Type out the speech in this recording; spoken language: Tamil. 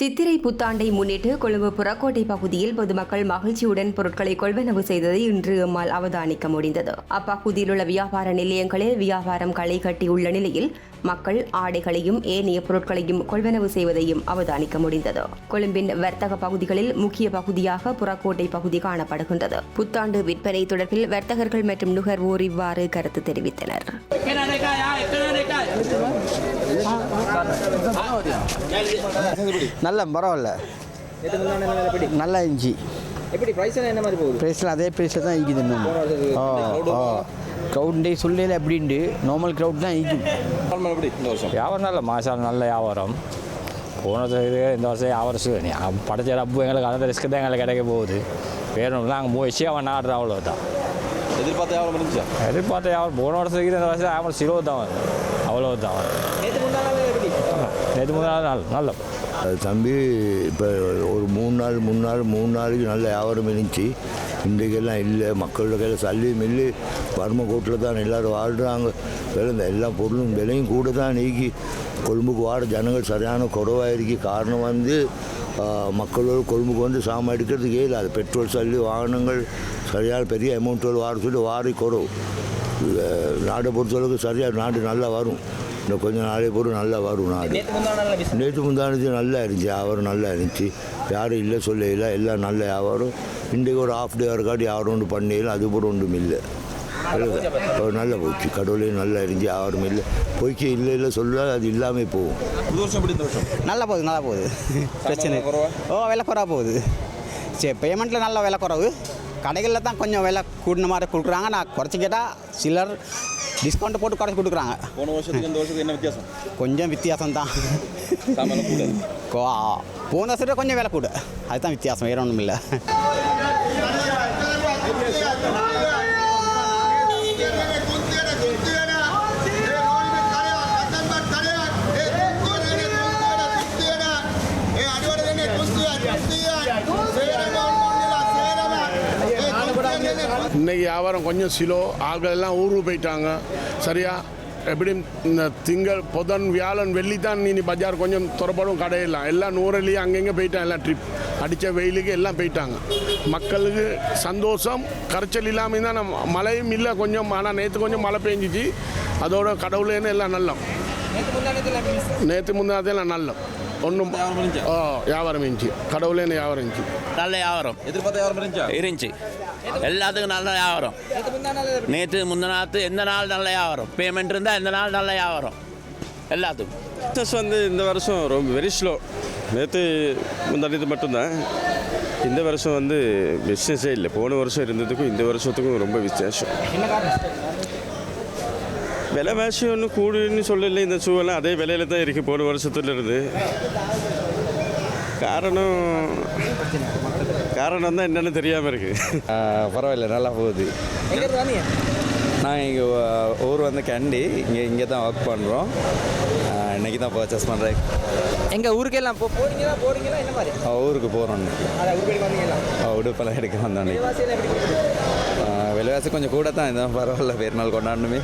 சித்திரை புத்தாண்டை முன்னிட்டு கொழும்பு புறக்கோட்டை பகுதியில் பொதுமக்கள் மகிழ்ச்சியுடன் பொருட்களை கொள்வனவு செய்ததை இன்று எம்மால் அவதானிக்க முடிந்தது. அப்பகுதியில் உள்ள வியாபார நிலையங்களில் வியாபாரம் களை கட்டியுள்ள நிலையில் மக்கள் ஆடைகளையும் ஏனைய பொருட்களையும் கொள்வனவு செய்வதையும் அவதானிக்க முடிந்தது. கொழும்பின் வர்த்தக பகுதிகளில் முக்கிய பகுதியாக புறக்கோட்டை பகுதி காணப்படுகின்றது. புத்தாண்டு விற்பனை தொடர்பில் வர்த்தகர்கள் மற்றும் நுகர்வோர் இவ்வாறு கருத்து தெரிவித்தனர். நல்ல பரவாயில்ல, நல்லா இருந்துச்சு. எப்படி பிரைஸ்லாம் என்ன மாதிரி போகுது? ப்ரைஸ்லாம் அதே ப்ரைஸில் தான் இருக்குது. இன்னும் க்ரௌட் டே சொல்லல அப்படின்ட்டு நார்மல் க்ரௌட் தான் இருக்குது. எப்படி இந்த வருஷம் வியாபாரம் நல்ல மாதம் நல்ல வியாபாரம். போனது இந்த வருஷம் வியாபாரம் படைச்ச ரப்பு எங்களுக்கு அந்த ரிஸ்க்கு தான் எங்களுக்கு கிடைக்க போகுது. வேணும்னா அங்கே முயற்சி அவன் நாடுற அவ்வளோதான். எதிர்பார்த்த வியாபாரம் இருந்துச்சா? எதிர்பார்த்த வியாபாரம் போன வருஷத்துக்கு இந்த வருஷம் வியாபாரம் சிலோ தான் அவ்வளோதான். நேற்று முதல் நாள் நல்ல தம்பி இப்போ ஒரு மூணு நாளைக்கு நல்ல வியாபாரம் இருந்துச்சு. இன்றைக்கெல்லாம் இல்லை, மக்களோட கையில் சல்லியும் இல்லை. வறுமைக்கோட்டில் தான் எல்லோரும் வாழ்கிறாங்க. இந்த எல்லா பொருளும் விலையும் கூட தான் நீக்கி கொழும்புக்கு வாட ஜனங்கள் சரியான குறைவாக இருக்கு. காரணம் மக்களோட கொழும்புக்கு சாமான் எடுக்கிறதுக்கு இல்லாது. பெட்ரோல் சல்லி வாகனங்கள் சரியான பெரிய அமௌண்ட்டோடு வார சொல்லி வாரி குறவு. நாட்டை பொறுத்தளவுக்கு சரியாக நாடு நல்லா வரும். இன்னும் கொஞ்சம் நாளே பொருள் நல்லா வரும். நாடு நேற்று முந்தானது நல்லா இருந்துச்சு, வியாபாரம் நல்லா இருந்துச்சு. யாரும் இல்லை சொல்ல எல்லாம் நல்ல வியாபாரம். இன்றைக்கு ஒரு ஹாஃப் டே இருக்காட்டி யாரும் ஒன்று பண்ணல, அது போல ஒன்றும் இல்லை. நல்லா போச்சு, கடவுளையும் நல்லா இருந்துச்சு, வியாபாரம் இல்லை. போய்க்கு இல்லை சொல்ல அது இல்லாமல் போகும். நல்லா போகுது பிரச்சனை. விலை குறவாக போகுது. சரி, பேமெண்ட்டில் நல்ல விலை குறவு. கடைகளில் தான் கொஞ்சம் விலை கூடின மாதிரி கொடுக்குறாங்க. நான் குறைச்சி கேட்டால் சிலர் டிஸ்கவுண்ட் போட்டு குறைச்சி கொடுக்குறாங்க. போன வருஷத்துக்கு இந்த வருஷத்துக்கு என்ன வித்தியாசம்? கொஞ்சம் வித்தியாசம் தான். போன வருஷத்துக்கு கொஞ்சம் விலை கூட, அதுதான் வித்தியாசம், வேறு ஒன்றும் இல்லை. இன்றைக்கி வியாபாரம் கொஞ்சம் சிலோ. ஆட்கள் எல்லாம் ஊருக்கு போயிட்டாங்க. சரியா எப்படியும் இந்த திங்கள் புதன் வியாழன் வெள்ளி தான் நீ பஜார் கொஞ்சம் துறப்படும். கடையெல்லாம் எல்லாம் நூறுலேயே அங்கங்கே போயிட்டாங்க. எல்லாம் ட்ரிப் அடித்த வெயிலுக்கு எல்லாம் போயிட்டாங்க. மக்களுக்கு சந்தோஷம், கரைச்சல் இல்லாமல் தான். மழையும் இல்லை கொஞ்சம், ஆனால் நேற்று கொஞ்சம் மழை பெஞ்சிச்சு. அதோட கடவுளேன்னு எல்லாம் நல்லம். நேற்று முந்தானதெல்லாம் நல்லம். ஒன்றும் வியாபாரம் இருந்துச்சு, கடவுளேன்னு வியாபாரம் இருந்துச்சு. நல்ல வியாபாரம். எதிர்பார்த்த வியாபாரம் இருந்துச்சு. எல்லாத்துக்கும் நல்ல வியாபாரம். நேற்று முந்தினாத்து எந்த நாள் நல்ல வியாபாரம். பேமெண்ட் இருந்தால் எந்த நாள் நல்ல வியாபாரம் எல்லாத்துக்கும். பிஸ்னஸ் இந்த வருஷம் ரொம்ப வெரி ஸ்லோ. நேற்று முந்தானது மட்டும்தான். இந்த வருஷம் பிஸ்னஸே இல்லை. போன வருஷம் இருந்ததுக்கும் இந்த வருஷத்துக்கும் ரொம்ப வித்தியாசம். விலைவாசி ஒன்றும் கூடுன்னு சொல்லலை. இந்த ஷூவெல்லாம் அதே விலையில தான் இருக்குது போன வருஷத்துலேருந்து. காரணம் தான் என்னென்னு தெரியாமல் இருக்குது. பரவாயில்ல, நல்லா போகுது. நான் இங்கே ஊர் கேண்டி இங்கே தான் ஒர்க் பண்ணுறோம். இன்றைக்கி தான் பர்ச்சேஸ் பண்ணுறேன். எங்கள் ஊருக்கெல்லாம் போகிறீங்களா? என்ன மாதிரி ஊருக்கு போகிறோம். உடுப்பெல்லாம் எடுக்க வந்தோம். விலைவாசி கொஞ்சம் கூட தான், இதுதான் பரவாயில்ல, வேறு நாள் கொண்டாடணுமே.